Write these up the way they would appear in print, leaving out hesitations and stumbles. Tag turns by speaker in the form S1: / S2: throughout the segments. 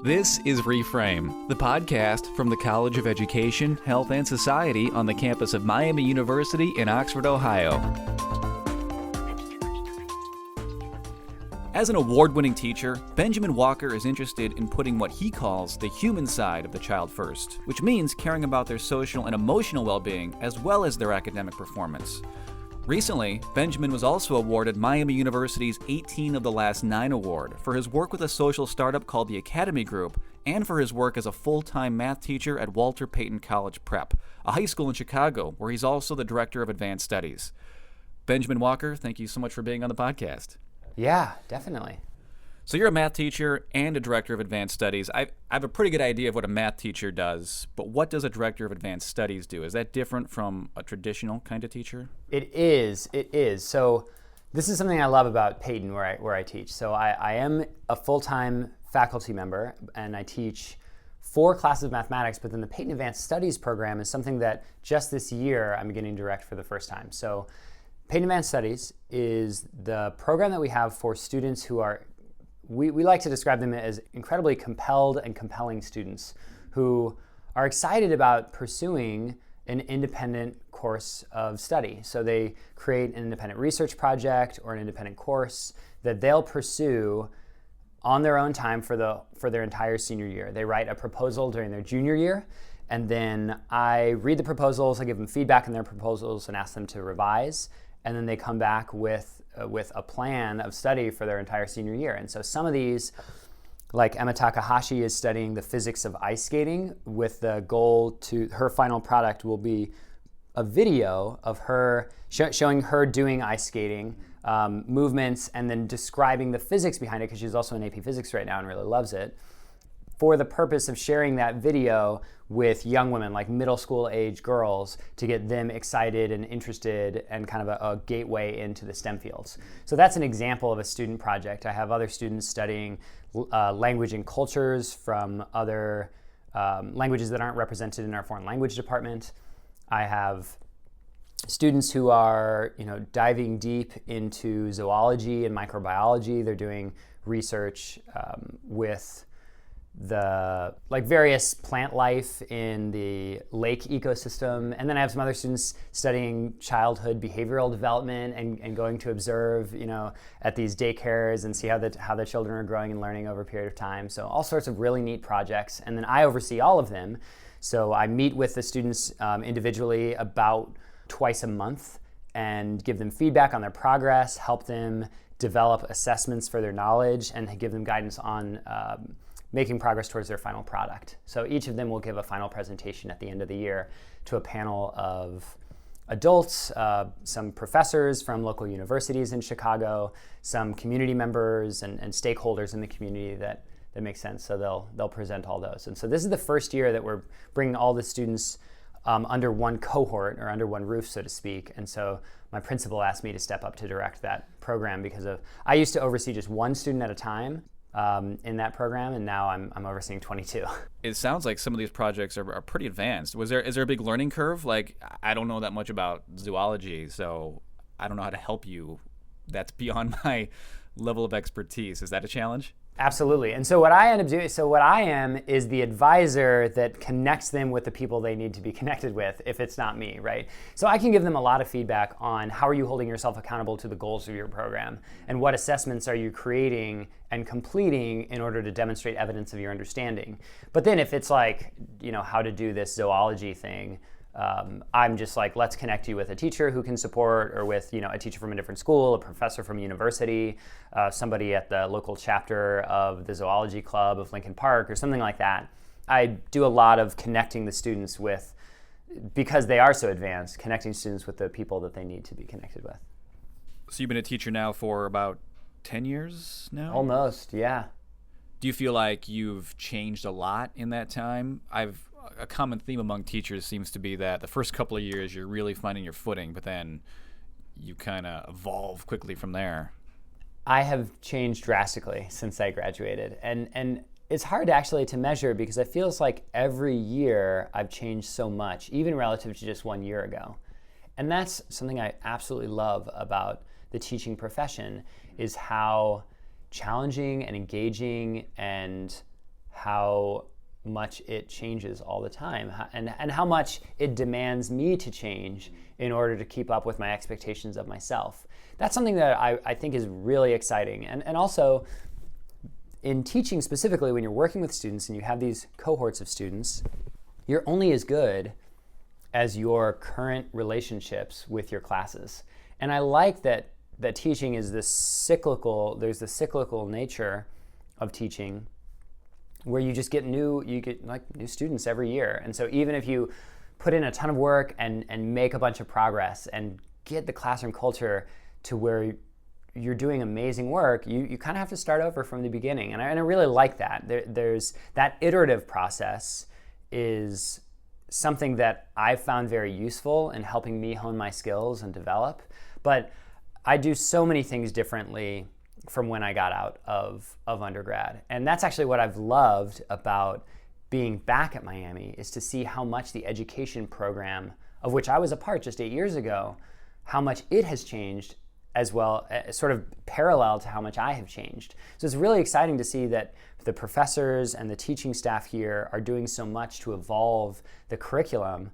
S1: This is Reframe, the podcast from the College of Education, Health, and Society on the campus of Miami University in Oxford, Ohio. As an award-winning teacher, Benjamin Walker is interested in putting what he calls the human side of the child first, which means caring about their social and emotional well-being as well as their academic performance. Recently, Benjamin was also awarded Miami University's 18 of the Last 9 award for his work with a social startup called the Academy Group and for his work as a full-time math teacher at Walter Payton College Prep, a high school in Chicago where he's also the director of Advanced Studies. Benjamin Walker, thank you so much for being on the podcast.
S2: Yeah, definitely.
S1: So you're a math teacher and a director of Advanced Studies. I have a pretty good idea of what a math teacher does, but what does a director of Advanced Studies do? Is that different from a traditional kind of teacher?
S2: It is. So this is something I love about Payton where I teach. So I am a full-time faculty member and I teach 4 classes of mathematics, but then the Payton Advanced Studies program is something that just this year I'm beginning to direct for the first time. So Payton Advanced Studies is the program that we have for students who are, we like to describe them as incredibly compelled and compelling students who are excited about pursuing an independent course of study. So they create an independent research project or an independent course that they'll pursue on their own time for their entire senior year. They write a proposal during their junior year, and then I read the proposals, I give them feedback on their proposals and ask them to revise, and then they come back with a plan of study for their entire senior year. And so some of these, like Emma Takahashi is studying the physics of ice skating with the goal to, her final product will be a video of her showing her doing ice skating movements and then describing the physics behind it, because she's also in AP Physics right now and really loves it, for the purpose of sharing that video with young women, like middle school age girls, to get them excited and interested and kind of a gateway into the STEM fields. So that's an example of a student project. I have other students studying language and cultures from other languages that aren't represented in our foreign language department. I have students who are, diving deep into zoology and microbiology. They're doing research with the various plant life in the lake ecosystem. And then I have some other students studying childhood behavioral development and going to observe, at these daycares and see how the children are growing and learning over a period of time. So all sorts of really neat projects. And then I oversee all of them. So I meet with the students individually about twice a month and give them feedback on their progress, help them develop assessments for their knowledge, and give them guidance on making progress towards their final product. So each of them will give a final presentation at the end of the year to a panel of adults, some professors from local universities in Chicago, some community members and stakeholders in the community that make sense. So they'll present all those. And so this is the first year that we're bringing all the students under one cohort or under one roof, so to speak. And so my principal asked me to step up to direct that program because I used to oversee just one student at a time in that program, and now I'm overseeing 22.
S1: It sounds like some of these projects are pretty advanced. Is there a big learning curve? Like, I don't know that much about zoology, so I don't know how to help you. That's beyond my level of expertise. Is that a challenge?
S2: Absolutely. And so what I end up doing, what I am is the advisor that connects them with the people they need to be connected with if it's not me, right? So I can give them a lot of feedback on how are you holding yourself accountable to the goals of your program and what assessments are you creating and completing in order to demonstrate evidence of your understanding. But then if it's like, how to do this zoology thing, I'm just like, let's connect you with a teacher who can support, or with a teacher from a different school, a professor from a university, somebody at the local chapter of the zoology club of Lincoln Park or something like that. I do a lot of connecting the students with, because they are so advanced, connecting students with the people that they need to be connected with.
S1: So you've been a teacher now for about 10 years now?
S2: Almost, yeah.
S1: Do you feel like you've changed a lot in that time? A common theme among teachers seems to be that the first couple of years you're really finding your footing, but then you kind of evolve quickly from there.
S2: I have changed drastically since I graduated, and it's hard actually to measure because it feels like every year I've changed so much, even relative to just 1 year ago. And that's something I absolutely love about the teaching profession, is how challenging and engaging and how much it changes all the time, and how much it demands me to change in order to keep up with my expectations of myself. That's something that I think is really exciting. And also, in teaching specifically, when you're working with students and you have these cohorts of students, you're only as good as your current relationships with your classes. And I like that teaching is there's the cyclical nature of teaching, where you just get new students every year. And so even if you put in a ton of work and make a bunch of progress and get the classroom culture to where you're doing amazing work, you kind of have to start over from the beginning. And I really like that. There's that iterative process is something that I've found very useful in helping me hone my skills and develop. But I do so many things differently from when I got out of undergrad. And that's actually what I've loved about being back at Miami, is to see how much the education program, of which I was a part just 8 years ago, how much it has changed as well, sort of parallel to how much I have changed. So it's really exciting to see that the professors and the teaching staff here are doing so much to evolve the curriculum,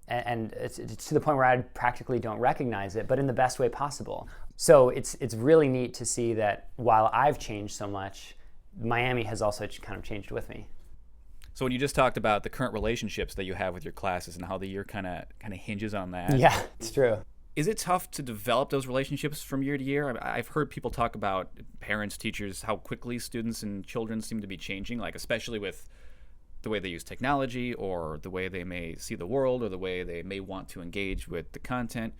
S2: and it's to the point where I practically don't recognize it, but in the best way possible. So it's really neat to see that while I've changed so much, Miami has also kind of changed with me.
S1: So when you just talked about the current relationships that you have with your classes and how the year kind of hinges on that.
S2: Yeah, it's true.
S1: Is it tough to develop those relationships from year to year? I've heard people talk about, parents, teachers, how quickly students and children seem to be changing, like especially with the way they use technology or the way they may see the world or the way they may want to engage with the content.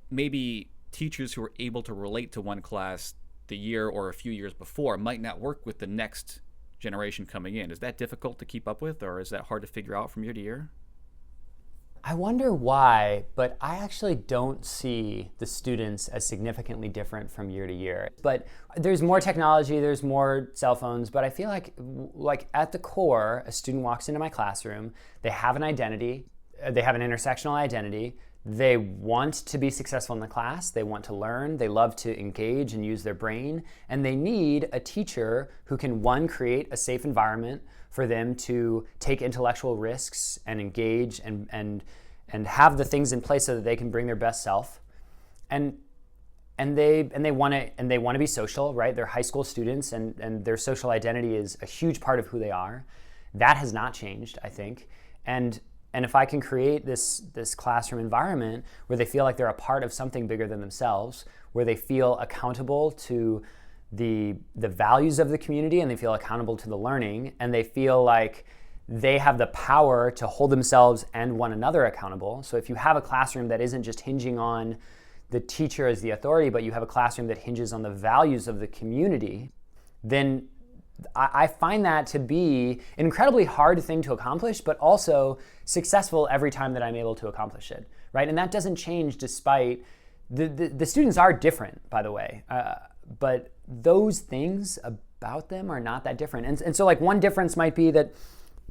S1: Maybe teachers who are able to relate to one class the year or a few years before might not work with the next generation coming in. Is that difficult to keep up with, or is that hard to figure out from year to year?
S2: I wonder why, but I actually don't see the students as significantly different from year to year. But there's more technology, there's more cell phones, but I feel like at the core, a student walks into my classroom, they have an identity, they have an intersectional identity, they want to be successful in the class, they want to learn, they love to engage and use their brain, and they need a teacher who can, one, create a safe environment for them to take intellectual risks and engage and have the things in place so that they can bring their best self. And they want to be social, right? They're high school students, and their social identity is a huge part of who they are. That has not changed, I think. And if I can create this classroom environment where they feel like they're a part of something bigger than themselves, where they feel accountable to the values of the community, and they feel accountable to the learning, and they feel like they have the power to hold themselves and one another accountable. So if you have a classroom that isn't just hinging on the teacher as the authority, but you have a classroom that hinges on the values of the community, then I find that to be an incredibly hard thing to accomplish, but also successful every time that I'm able to accomplish it, right? And that doesn't change despite, the students are different, by the way, but those things about them are not that different. And so like one difference might be that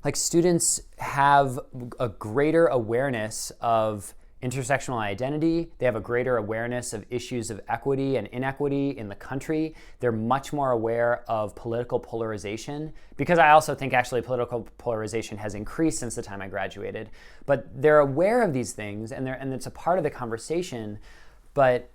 S2: like students have a greater awareness of intersectional identity. They have a greater awareness of issues of equity and inequity in the country. They're much more aware of political polarization, because I also think actually political polarization has increased since the time I graduated. But they're aware of these things, and it's a part of the conversation, but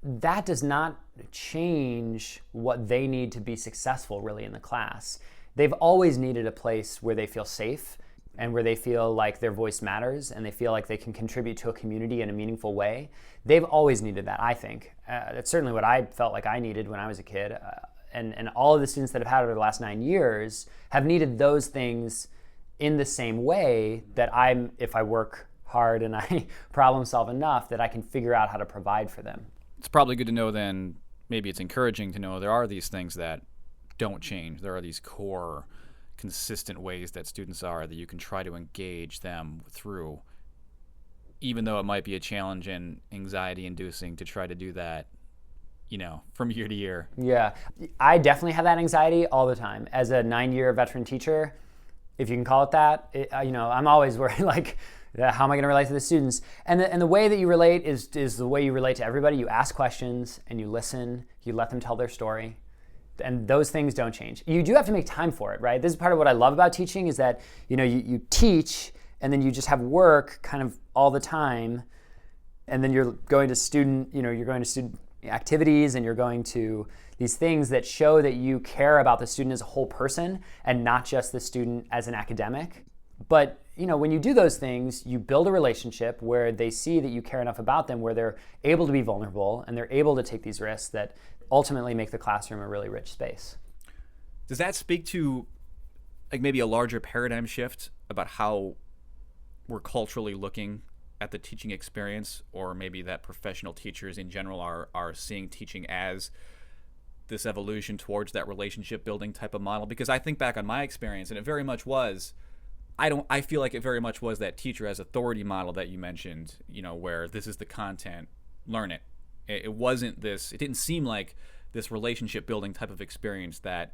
S2: that does not change what they need to be successful really in the class. They've always needed a place where they feel safe and where they feel like their voice matters and they feel like they can contribute to a community in a meaningful way. They've always needed that, I think. That's certainly what I felt like I needed when I was a kid. And all of the students that have had over the last 9 years have needed those things in the same way that if I work hard and I problem solve enough, that I can figure out how to provide for them.
S1: It's probably good to know then, maybe it's encouraging to know there are these things that don't change. There are these core, consistent ways that students are that you can try to engage them through, even though it might be a challenge and anxiety inducing to try to do that, from year to year.
S2: Yeah, I definitely have that anxiety all the time. As a 9-year veteran teacher, if you can call it that, I'm always worried like, how am I going to relate to the students? And the way that you relate is the way you relate to everybody. You ask questions and you listen. You let them tell their story. And those things don't change. You do have to make time for it, right? This is part of what I love about teaching is that, you teach and then you just have work kind of all the time. And then you're going to student activities, and you're going to these things that show that you care about the student as a whole person and not just the student as an academic. But when you do those things, you build a relationship where they see that you care enough about them, where they're able to be vulnerable and they're able to take these risks that ultimately make the classroom a really rich space.
S1: Does that speak to maybe a larger paradigm shift about how we're culturally looking at the teaching experience, or maybe that professional teachers in general are seeing teaching as this evolution towards that relationship building type of model? Because I think back on my experience, and it very much was, I feel like it very much was that teacher as authority model that you mentioned, where this is the content, learn it. It wasn't this, it didn't seem like this relationship building type of experience that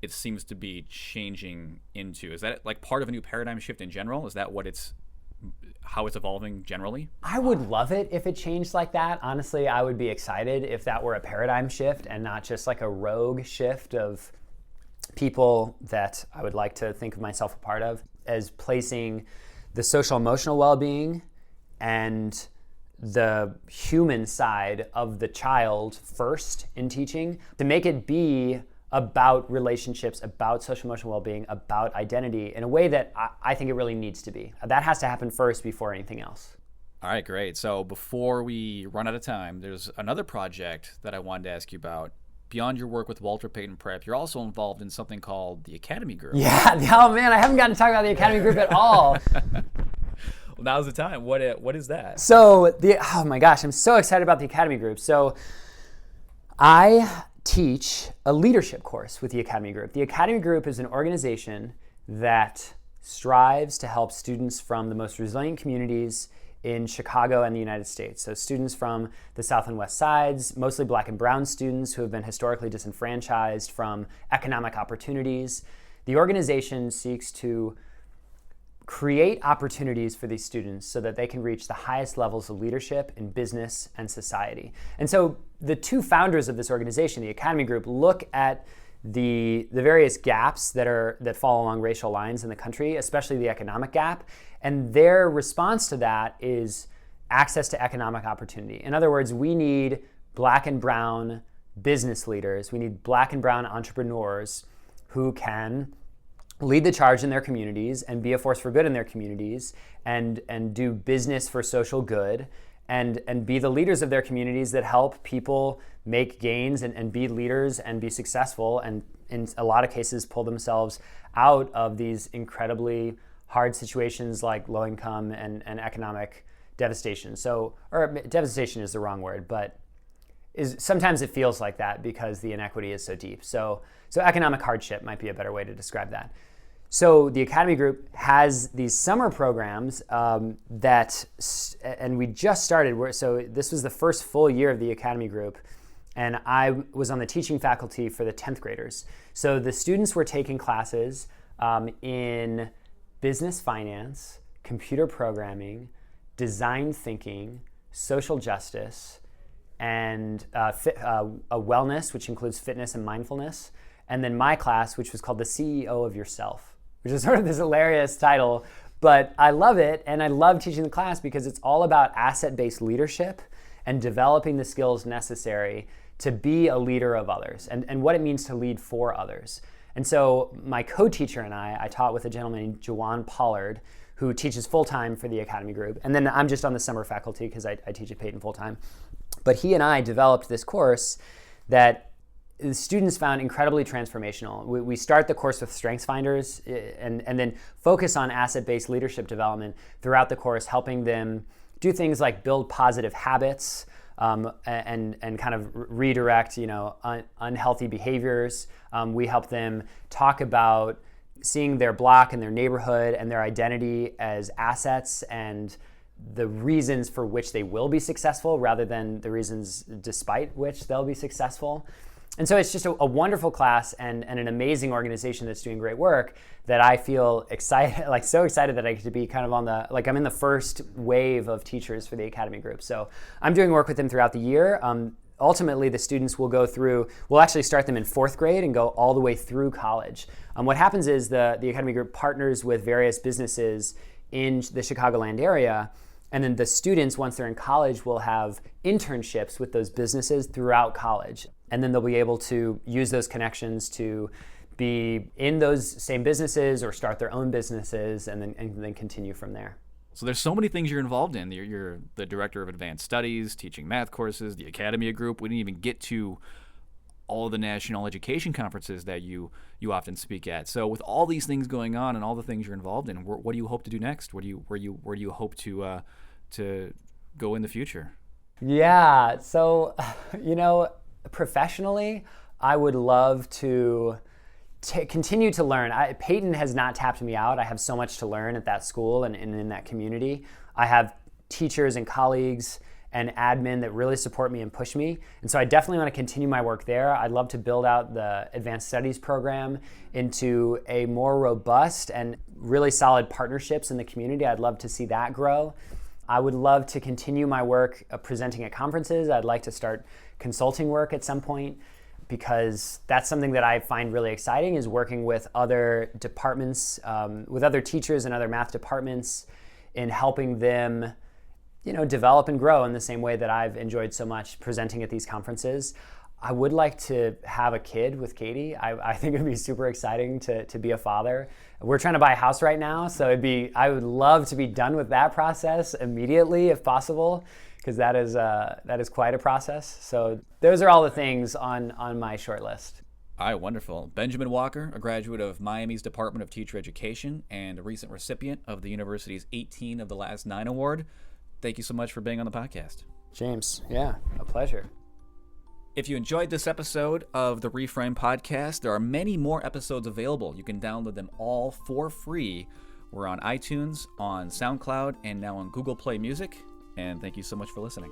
S1: it seems to be changing into. Is that part of a new paradigm shift in general? Is that how it's evolving generally?
S2: I would love it if it changed like that. Honestly, I would be excited if that were a paradigm shift and not just like a rogue shift of people that I would like to think of myself a part of, as placing the social emotional well-being and the human side of the child first in teaching, to make it be about relationships, about social emotional well-being, about identity in a way that I think it really needs to be. That has to happen first before anything else.
S1: All right, great. So before we run out of time, there's another project that I wanted to ask you about. Beyond your work with Walter Payton Prep, you're also involved in something called the Academy Group.
S2: Yeah, oh man, I haven't gotten to talk about the Academy Group at all.
S1: Well, now's the time. What is that?
S2: So, oh my gosh, I'm so excited about the Academy Group. So, I teach a leadership course with the Academy Group. The Academy Group is an organization that strives to help students from the most resilient communities in Chicago and the United States. So students from the South and West Sides, mostly Black and brown students who have been historically disenfranchised from economic opportunities. The organization seeks to create opportunities for these students so that they can reach the highest levels of leadership in business and society. And so the two founders of this organization, the Academy Group, look at the various gaps that fall along racial lines in the country, especially the economic gap, and their response to that is access to economic opportunity. In other words, we need Black and brown business leaders, we need Black and brown entrepreneurs who can lead the charge in their communities and be a force for good in their communities and do business for social good and be the leaders of their communities that help people make gains and be leaders and be successful and in a lot of cases pull themselves out of these incredibly hard situations like low income and economic devastation. Or devastation is the wrong word, but sometimes it feels like that because the inequity is so deep. So economic hardship might be a better way to describe that. So the Academy Group has these summer programs and we just started. So this was the first full year of the Academy Group, and I was on the teaching faculty for the 10th graders. So the students were taking classes in business finance, computer programming, design thinking, social justice, and a wellness, which includes fitness and mindfulness, and then my class, which was called the CEO of Yourself, which is sort of this hilarious title, but I love it, and I love teaching the class because it's all about asset-based leadership and developing the skills necessary to be a leader of others and what it means to lead for others. And so my co-teacher and I taught with a gentleman named Jawan Pollard, who teaches full-time for the Academy Group. And then I'm just on the summer faculty because I teach at Payton full-time. But he and I developed this course that the students found incredibly transformational. We start the course with strengths finders and then focus on asset-based leadership development throughout the course, helping them do things like build positive habits and kind of redirect unhealthy behaviors. We help them talk about seeing their block and their neighborhood and their identity as assets and the reasons for which they will be successful rather than the reasons despite which they'll be successful. And so it's just a wonderful class and an amazing organization that's doing great work that I feel excited, so excited that I get to be kind of I'm in the first wave of teachers for the Academy Group. So I'm doing work with them throughout the year. ultimately the students will go through, we'll actually start them in 4th grade and go all the way through college. What happens is the Academy Group partners with various businesses in the Chicagoland area, and then the students, once they're in college, will have internships with those businesses throughout college. And then they'll be able to use those connections to be in those same businesses or start their own businesses and then continue from there.
S1: So there's so many things you're involved in. You're the director of advanced studies, teaching math courses, the Academy Group. We didn't even get to all the national education conferences that you often speak at. So with all these things going on and all the things you're involved in, what do you hope to do next? Where do you hope to go in the future?
S2: Yeah. So, professionally, I would love to continue to learn. Payton has not tapped me out. I have so much to learn at that school and in that community. I have teachers and colleagues and admin that really support me and push me. And so I definitely want to continue my work there. I'd love to build out the Advanced Studies program into a more robust and really solid partnerships in the community. I'd love to see that grow. I would love to continue my work presenting at conferences. I'd like to start consulting work at some point, because that's something that I find really exciting, is working with other departments, with other teachers and other math departments in helping them develop and grow in the same way that I've enjoyed so much presenting at these conferences. I would like to have a kid with Katie. I think it'd be super exciting to be a father. We're trying to buy a house right now, so I would love to be done with that process immediately if possible, because that is quite a process. So those are all the things on my short list.
S1: All right, wonderful. Benjamin Walker, a graduate of Miami's Department of Teacher Education and a recent recipient of the university's 18 of the Last 9 award. Thank you so much for being on the podcast.
S2: James, yeah, a pleasure.
S1: If you enjoyed this episode of the Reframe Podcast, there are many more episodes available. You can download them all for free. We're on iTunes, on SoundCloud, and now on Google Play Music. And thank you so much for listening.